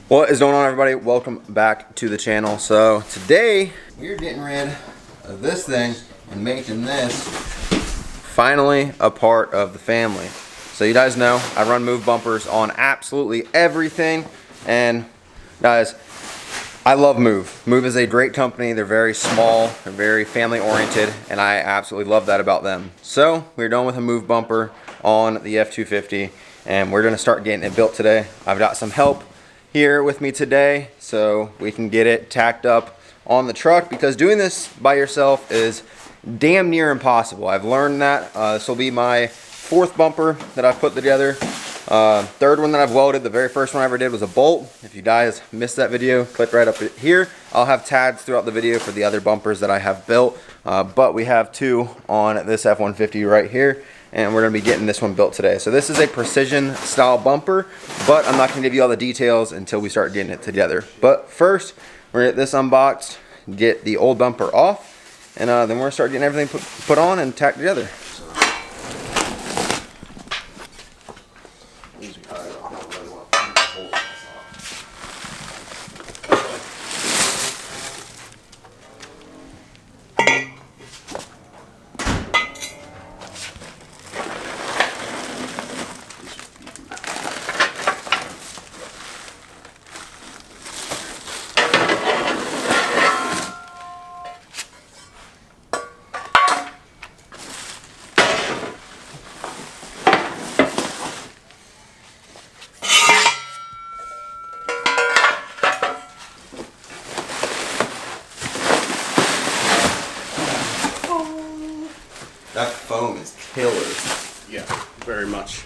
What is going on, everybody? Welcome back to the channel. So today we're getting rid of this thing and making this finally a part of the family. So you guys know I run Move bumpers on absolutely everything, and guys, I love Move. Move is a great company. They're very small, they're very family oriented, and I absolutely love that about them. So we're done with a Move bumper on the F250, and we're gonna start getting it built today. I've got some help here with me today so we can get it tacked up on the truck, because doing this by yourself is damn near impossible. I've learned that. This will be my fourth bumper that I've put together. Third one that I've welded. The very first one I ever did was a bolt. If you guys missed that video, click right up here. I'll have tags throughout the video for the other bumpers that I have built, but we have two on this F-150 right here, and we're going to be getting this one built today. So this is a precision style bumper, but I'm not going to give you all the details until we start getting it together. But first, we're going to get this unboxed, get the old bumper off, and then we're going to start getting everything put on and tacked together. That foam is killer. Yeah, very much.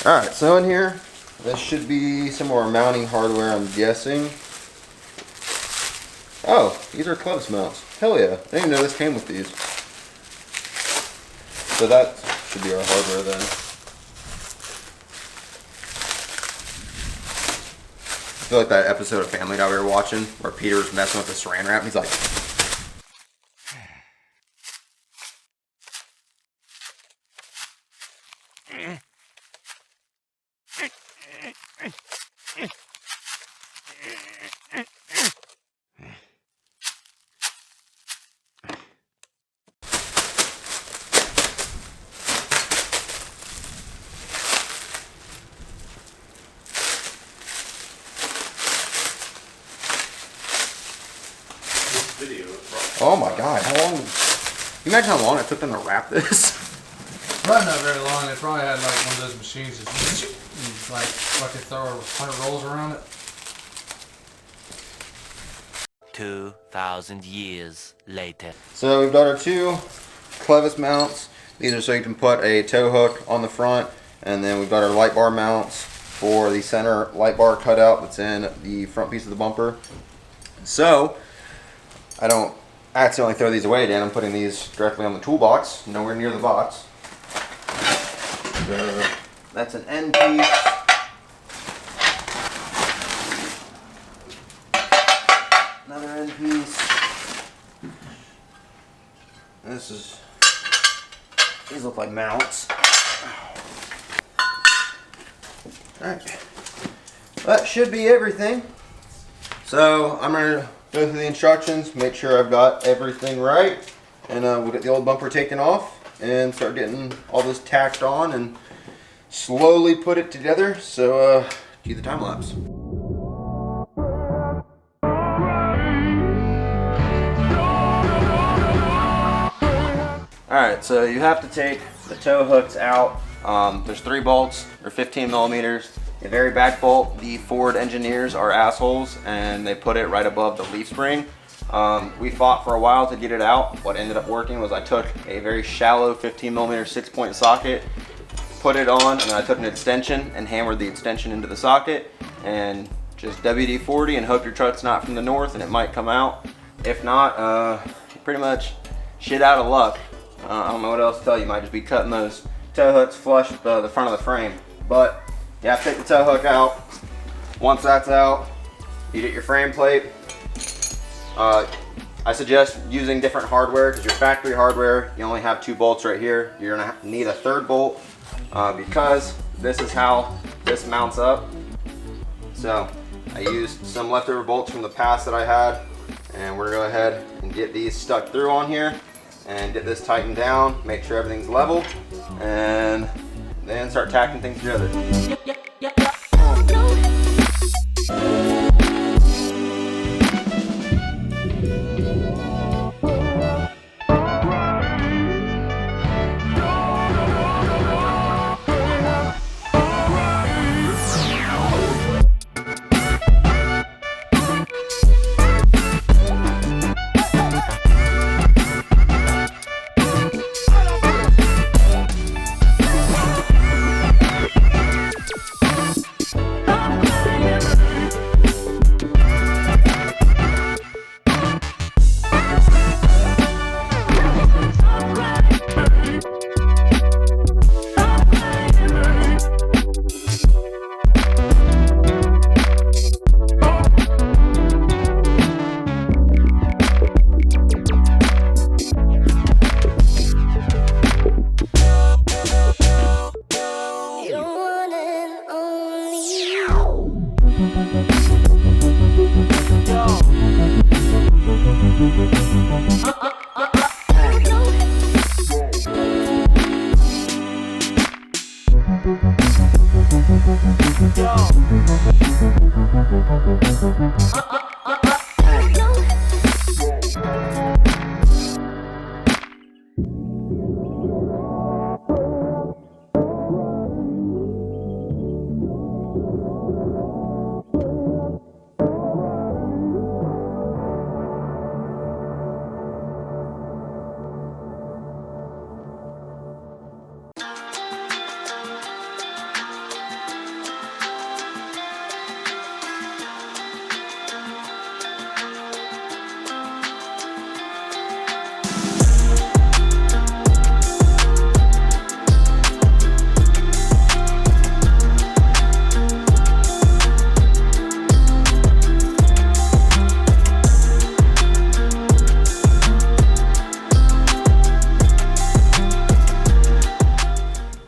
Alright, so in here, this should be some more mounting hardware, I'm guessing. Oh, these are clevis mounts. Hell yeah, I didn't even know this came with these. So that should be our hardware then. I feel like that episode of Family Guy we were watching where Peter was messing with the saran wrap and he's like, oh my god, how long? Can you imagine how long it took them to wrap this? Probably not very long. They probably had like one of those machines that's like they throw 100 rolls around it. 2,000 years later. So we've got our two clevis mounts. These are so you can put a tow hook on the front, and then we've got our light bar mounts for the center light bar cutout that's in the front piece of the bumper. So I don't accidentally throw these away again. I'm putting these directly on the toolbox, nowhere near the box. So that's an end piece. Another end piece. These look like mounts. Alright. That should be everything. So I'm going to go through the instructions, make sure I've got everything right, and we'll get the old bumper taken off and start getting all this tacked on and slowly put it together. So cue the time lapse. Alright, so you have to take the tow hooks out. There's 3 bolts, they're 15 millimeters. The very back bolt, the Ford engineers are assholes and they put it right above the leaf spring. We fought for a while to get it out. What ended up working was I took a very shallow 15 millimeter 6-point socket, put it on, and then I took an extension and hammered the extension into the socket, and just WD-40 and hope your truck's not from the north and it might come out. If not, pretty much shit out of luck. I don't know what else to tell you. Might just be cutting those tow hooks flush with the front of the frame. But you have to take the tow hook out. Once that's out, you get your frame plate. I suggest using different hardware, because your factory hardware, you only have 2 bolts right here. You're gonna need a 3rd bolt because this is how this mounts up. So I used some leftover bolts from the past that I had, and we're gonna go ahead and get these stuck through on here and get this tightened down, make sure everything's level, and then start tacking things together.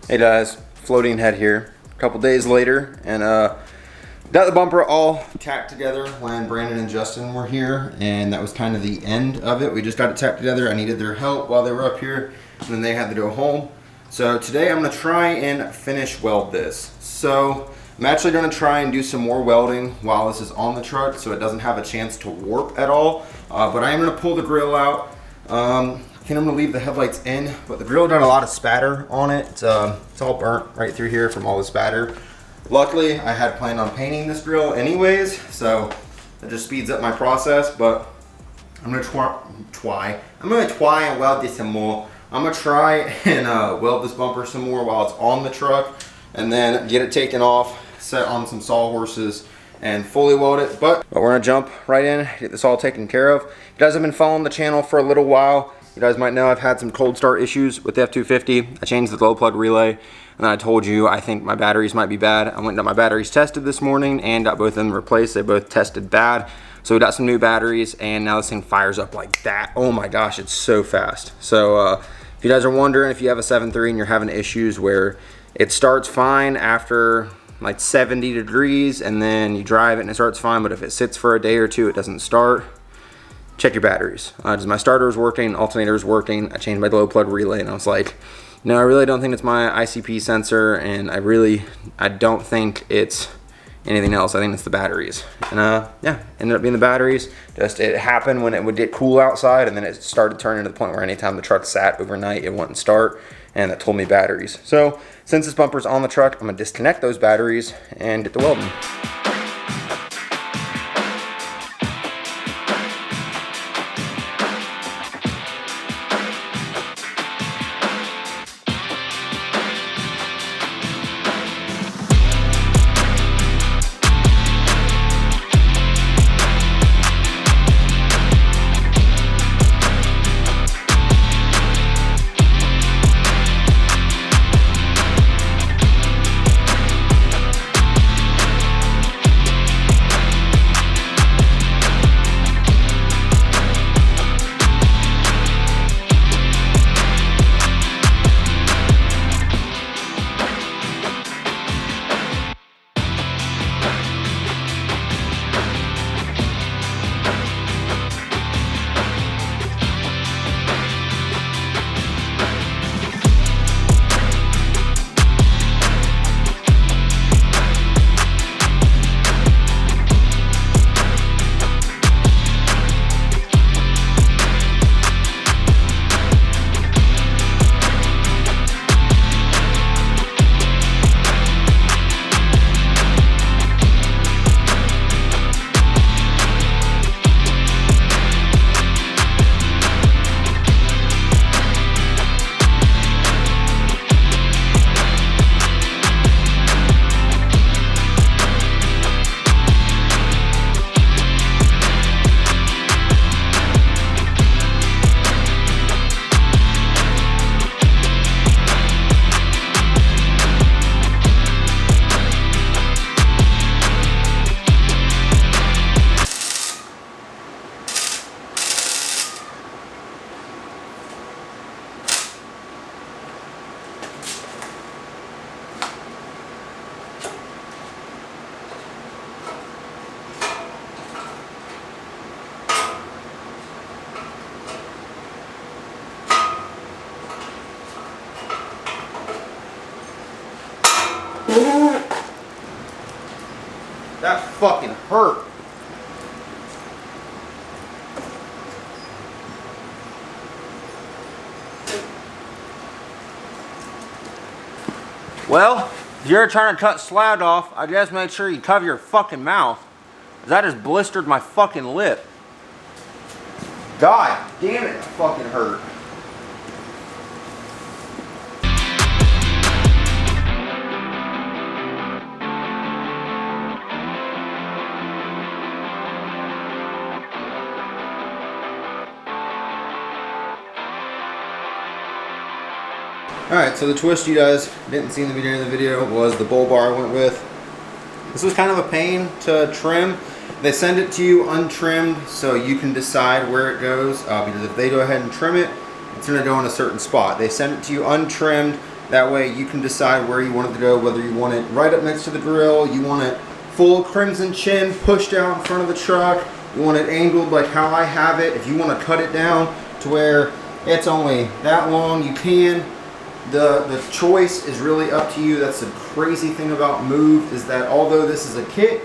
Hey guys, floating head here. A couple days later, and got the bumper all tacked together when Brandon and Justin were here, and that was kind of the end of it. We just got it tacked together. I needed their help while they were up here, and then they had to go home. So today I'm gonna try and finish weld this. So I'm actually gonna try and do some more welding while this is on the truck so it doesn't have a chance to warp at all. But I am gonna pull the grill out. I think I'm gonna leave the headlights in, but the grill got a lot of spatter on it. It's all burnt right through here from all the spatter. Luckily, I had planned on painting this grill anyways, so it just speeds up my process, but I'm gonna try and weld this some more. I'm gonna try and weld this bumper some more while it's on the truck, and then get it taken off, set on some sawhorses, and fully weld it. But we're gonna jump right in, get this all taken care of. If you guys have been following the channel for a little while, you guys might know I've had some cold start issues with the F250. I changed the glow plug relay, and I told you I think my batteries might be bad. I went and got my batteries tested this morning and got both of them replaced. They both tested bad. So we got some new batteries, and now this thing fires up like that. Oh my gosh, it's so fast. So if you guys are wondering if you have a 7.3 and you're having issues where it starts fine after like 70 degrees, and then you drive it and it starts fine, but if it sits for a day or two, it doesn't start, check your batteries. My starter is working, alternator is working. I changed my glow plug relay, and I was like, no, I really don't think it's my ICP sensor, and I don't think it's anything else. I think it's the batteries. And yeah, ended up being the batteries. Just it happened when it would get cool outside, and then it started turning to the point where anytime the truck sat overnight, it wouldn't start, and that told me batteries. So since this bumper's on the truck, I'm gonna disconnect those batteries and get to welding. That fucking hurt. Well, if you're trying to cut slag off, I just make sure you cover your fucking mouth. That just blistered my fucking lip. God damn it, that fucking hurt. Alright, so the twist you guys didn't see in the beginning of the video was the bull bar I went with. This was kind of a pain to trim. They send it to you untrimmed so you can decide where it goes, because if they go ahead and trim it, it's going to go in a certain spot. They send it to you untrimmed, that way you can decide where you want it to go, whether you want it right up next to the grill, you want it full crimson chin pushed out in front of the truck, you want it angled like how I have it. If you want to cut it down to where it's only that long, you can. The choice is really up to you. That's the crazy thing about Move, is that although this is a kit,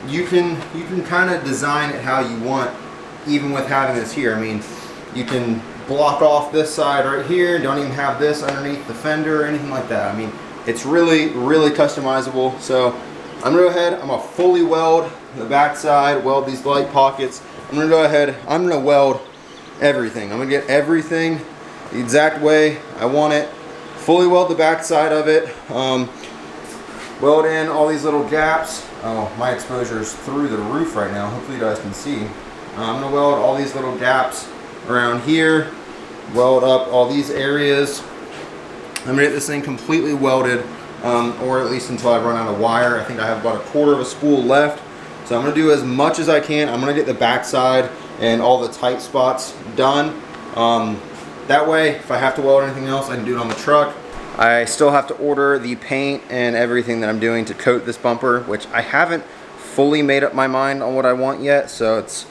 you can kind of design it how you want, even with having this here. I mean, you can block off this side right here, don't even have this underneath the fender or anything like that. I mean, it's really customizable. So I'm gonna go ahead, I'm gonna fully weld the back side, weld these light pockets. I'm gonna go ahead, I'm gonna weld everything. I'm gonna get everything the exact way I want it. Fully weld the back side of it. Weld in all these little gaps. Oh, my exposure is through the roof right now. Hopefully you guys can see. I'm gonna weld all these little gaps around here. Weld up all these areas. I'm gonna get this thing completely welded, or at least until I run out of wire. I think I have about 1/4 of a spool left. So I'm gonna do as much as I can. I'm gonna get the back side and all the tight spots done. That way, if I have to weld anything else, I can do it on the truck. I still have to order the paint and everything that I'm doing to coat this bumper, which I haven't fully made up my mind on what I want yet, so it's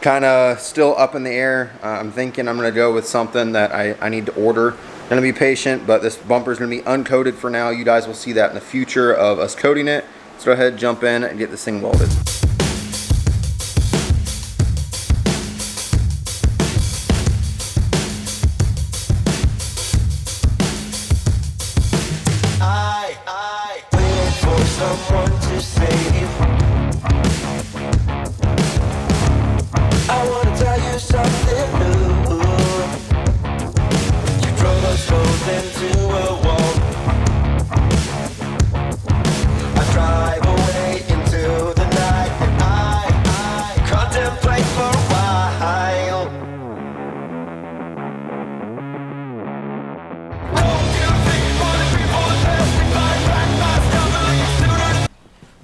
kind of still up in the air. I'm thinking I'm going to go with something that I need to order. I'm going to be patient, but this bumper is going to be uncoated for now. You guys will see that in the future of us coating it. Let's go ahead, jump in, and get this thing welded.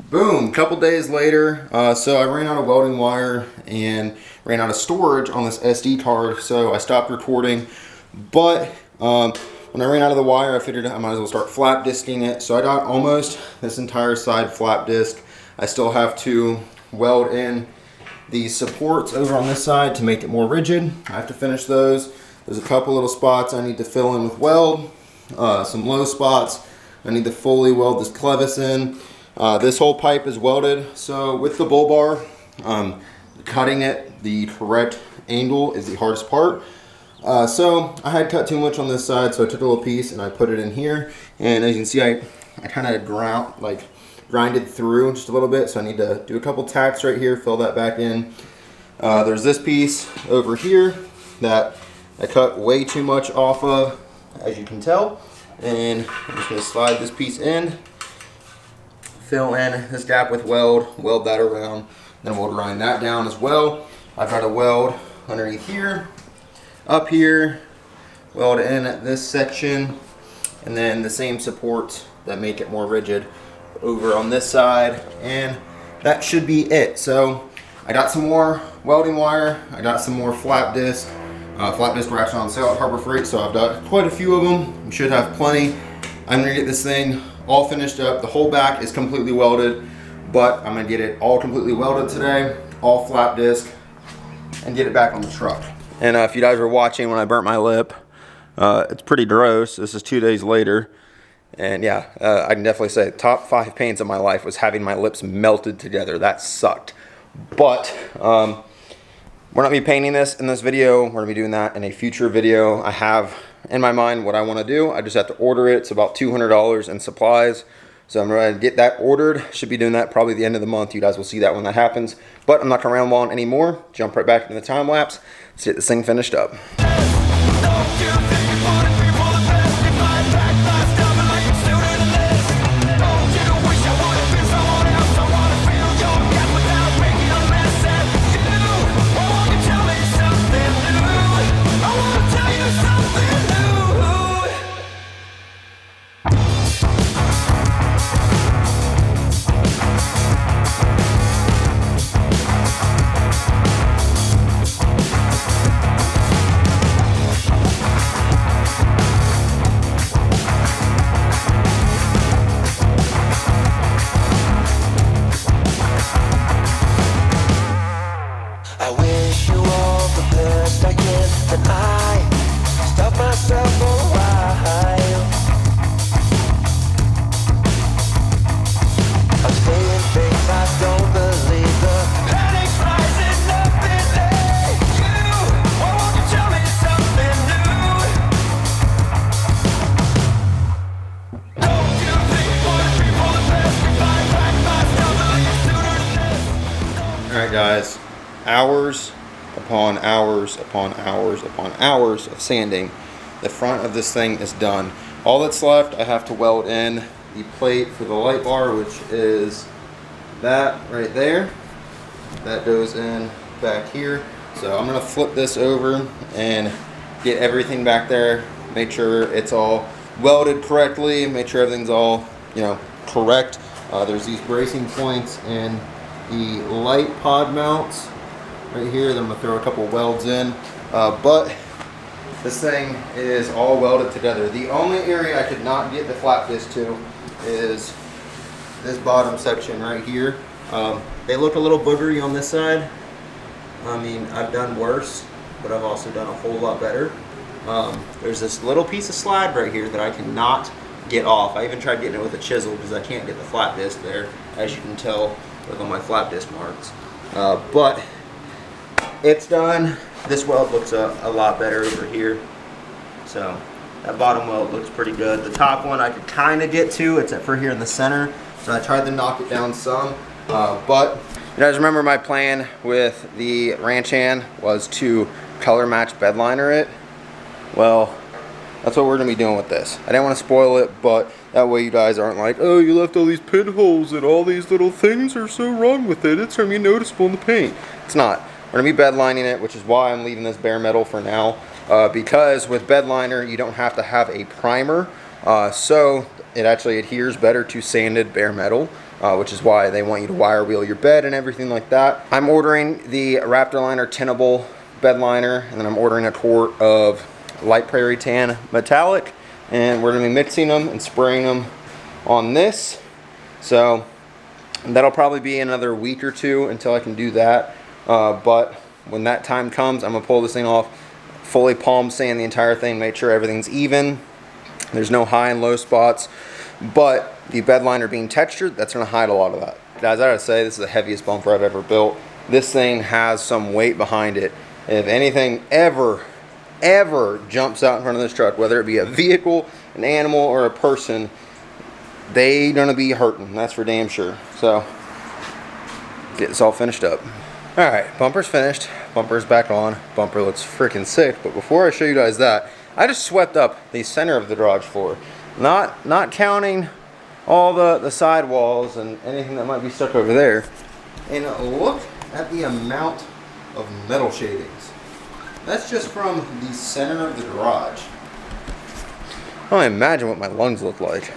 Boom, couple days later, so I ran out of welding wire and ran out of storage on this SD card, so I stopped recording. But when I ran out of the wire, I figured I might as well start flap disking it. So I got almost this entire side flap disc. I still have to weld in these supports over on this side to make it more rigid. I have to finish those. There's a couple little spots I need to fill in with weld, some low spots. I need to fully weld this clevis in. This whole pipe is welded, so with the bull bar, cutting it the correct angle is the hardest part. So I had cut too much on this side, so I took a little piece and I put it in here. And as you can see, I kind of grinded through just a little bit, so I need to do a couple tacks right here, fill that back in. There's this piece over here that I cut way too much off of, as you can tell. And I'm just going to slide this piece in, fill in this gap with weld that around, then we'll grind that down as well. I've got a weld underneath here, up here, weld in this section, and then the same supports that make it more rigid over on this side, and that should be it. So I got some more welding wire, I got some more flap disc. Flap disc were actually on sale at Harbor Freight, so I've got quite a few of them. We should have plenty. I'm gonna get this thing all finished up. The whole back is completely welded, but I'm gonna get it all completely welded today, all flap disc, and get it back on the truck. And if you guys were watching when I burnt my lip, it's pretty gross. This is 2 days later, And yeah, I can definitely say top 5 pains of my life was having my lips melted together. That sucked. But we're not gonna be painting this in this video. We're gonna be doing that in a future video. I have in my mind what I wanna do. I just have to order it. It's about $200 in supplies. So I'm gonna get that ordered. Should be doing that probably the end of the month. You guys will see that when that happens. But I'm not gonna ramble on anymore. Jump right back into the time lapse. Let's get this thing finished up. I wish you all the best I can, and I stop myself for a while. I'm saying things I don't believe. The panic's rising up in you. Won't you tell me something new? Don't you think for the people the best if I pack my stuff and leave sooner than this? All right, guys. Hours upon hours upon hours upon hours of sanding. The front of this thing is done. All that's left, I have to weld in the plate for the light bar, which is that right there. That goes in back here. So I'm gonna flip this over and get everything back there, make sure it's all welded correctly, make sure everything's all, you know, correct. There's these bracing points and the light pod mounts right here. Then I'm gonna throw a couple welds in, but this thing is all welded together. The only area I could not get the flap disc to is this bottom section right here. They look a little boogery on this side. I mean, I've done worse, but I've also done a whole lot better. There's this little piece of slide right here that I cannot get off. I even tried getting it with a chisel because I can't get the flap disc there, as you can tell with all my flap disc marks. But it's done. This weld looks a lot better over here. So that bottom weld looks pretty good. The top one I could kind of get to. It's for here in the center. So I tried to knock it down some. But you guys remember my plan with the ranch hand was to color match bed liner it. Well, that's what we're gonna be doing with this. I didn't want to spoil it, but that way you guys aren't like, oh, you left all these pinholes and all these little things are so wrong with it. It's gonna be noticeable in the paint. It's not. We're gonna be bed lining it, which is why I'm leaving this bare metal for now. Because with bed liner, you don't have to have a primer. So it actually adheres better to sanded bare metal, which is why they want you to wire wheel your bed and everything like that. I'm ordering the Raptor Liner Tintable bed liner, and then I'm ordering a quart of light prairie tan metallic, and we're gonna be mixing them and spraying them on this. So that'll probably be another week or two until I can do that. But when that time comes, I'm gonna pull this thing off, fully palm sand the entire thing, make sure everything's even. There's no high and low spots, but the bed liner being textured, that's gonna hide a lot of that. Guys, I gotta say, this is the heaviest bumper I've ever built. This thing has some weight behind it. If anything ever jumps out in front of this truck, whether it be a vehicle, an animal, or a person, they gonna be hurting, that's for damn sure. So get this all finished up. All right, bumper's finished, bumper's back on. Bumper looks freaking sick, but before I show you guys that, I just swept up the center of the garage floor, not counting all the side walls and anything that might be stuck over there. And look at the amount of metal shavings. That's just from the center of the garage. I don't imagine what my lungs look like.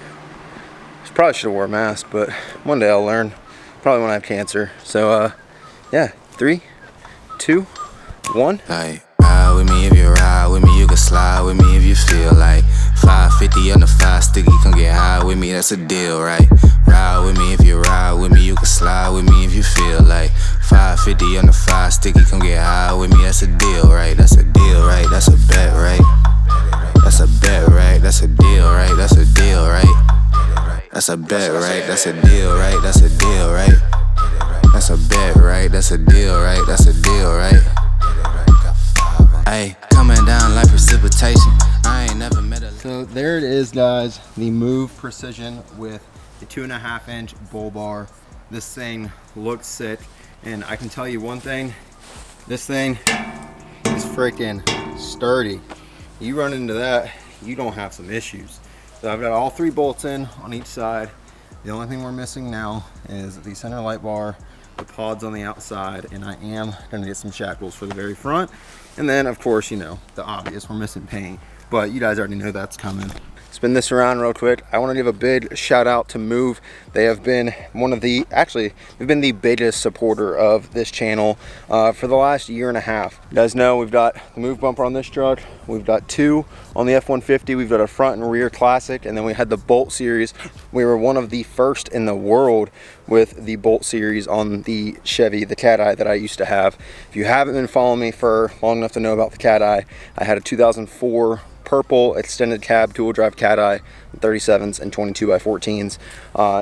Probably should have wore a mask, but one day I'll learn. Probably when I have cancer. So yeah, 3, 2, 1. Like, ride with me if you ride with me, you can slide with me if you feel like 550 on the 5 sticky, come get high with me, that's a deal, right? Ride with me if you ride with me, you can slide with me if you feel like 550 on the 5 sticky, come get high with me, that's a deal, right? That's a deal, right? That's a bet, right? That's a bet, right? That's a deal, right? That's a deal, right? That's a bet, right? That's a deal, right? That's a deal, right? That's a bet, right? That's a deal, right? That's a deal, right? Ay, coming down like precipitation. I ain't never met a. So there it is, guys. The Move Precision with the 2.5-inch bull bar. This thing looks sick, and I can tell you one thing. This thing is freaking sturdy. You run into that, you don't have some issues. So I've got all 3 bolts in on each side. The only thing we're missing now is the center light bar, the pods on the outside, and I am gonna get some shackles for the very front. And then of course, you know, the obvious, we're missing paint, but you guys already know that's coming. Spin this around real quick. I want to give a big shout out to Move. They have been one of the, actually, they've been the biggest supporter of this channel for the last year and a half. You guys know we've got the Move bumper on this truck. We've got 2 on the F-150. We've got a front and rear classic, and then we had the Bolt series. We were one of the first in the world with the Bolt series on the Chevy, the Cat Eye that I used to have. If you haven't been following me for long enough to know about the Cat Eye, I had a 2004 purple extended cab dual drive Cat Eye 37s and 22x14s,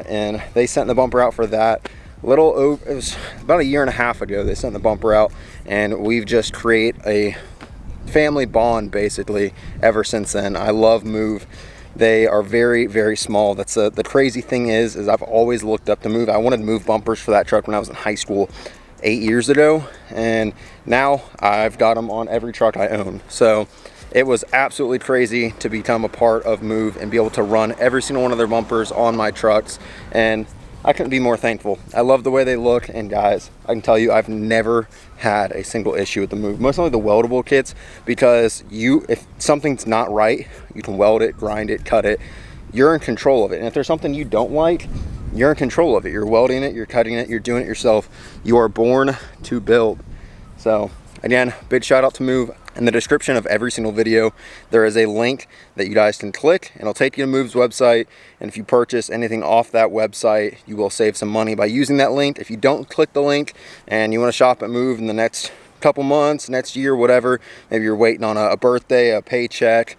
and they sent the bumper out for that. It was about a year and a half ago they sent the bumper out, and we've just created a family bond basically ever since then. I love Move. They are very, very small. That's the crazy thing is I've always looked up to Move. I wanted Move bumpers for that truck when I was in high school 8 years ago, and now I've got them on every truck I own. So it was absolutely crazy to become a part of Move and be able to run every single one of their bumpers on my trucks, and I couldn't be more thankful. I love the way they look, and guys, I can tell you I've never had a single issue with the Move, mostly the weldable kits, because if something's not right, you can weld it, grind it, cut it. You're in control of it, and if there's something you don't like, you're in control of it. You're welding it, you're cutting it, you're doing it yourself. You are born to build. So again, big shout out to Move. In the description of every single video, there is a link that you guys can click, and it'll take you to Move's website. And if you purchase anything off that website, you will save some money by using that link. If you don't click the link and you want to shop at Move in the next couple months, next year, whatever, maybe you're waiting on a birthday, a paycheck,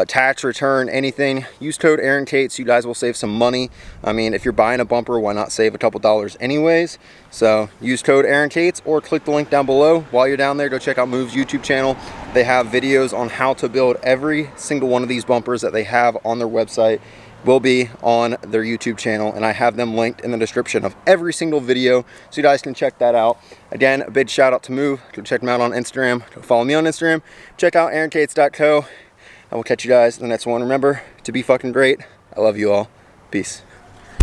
tax return, anything, use code Aaron Cates. You guys will save some money. I mean, if you're buying a bumper, why not save a couple dollars anyways? So use code Aaron Cates or click the link down below. While you're down there, go check out Move's YouTube channel. They have videos on how to build every single one of these bumpers that they have on their website. Will be on their YouTube channel, and I have them linked in the description of every single video, so you guys can check that out. Again, a big shout out to Move. Go check them out on Instagram. Go follow me on Instagram. Check out aaroncates.co. I will catch you guys in the next one. Remember to be fucking great. I love you all. Peace.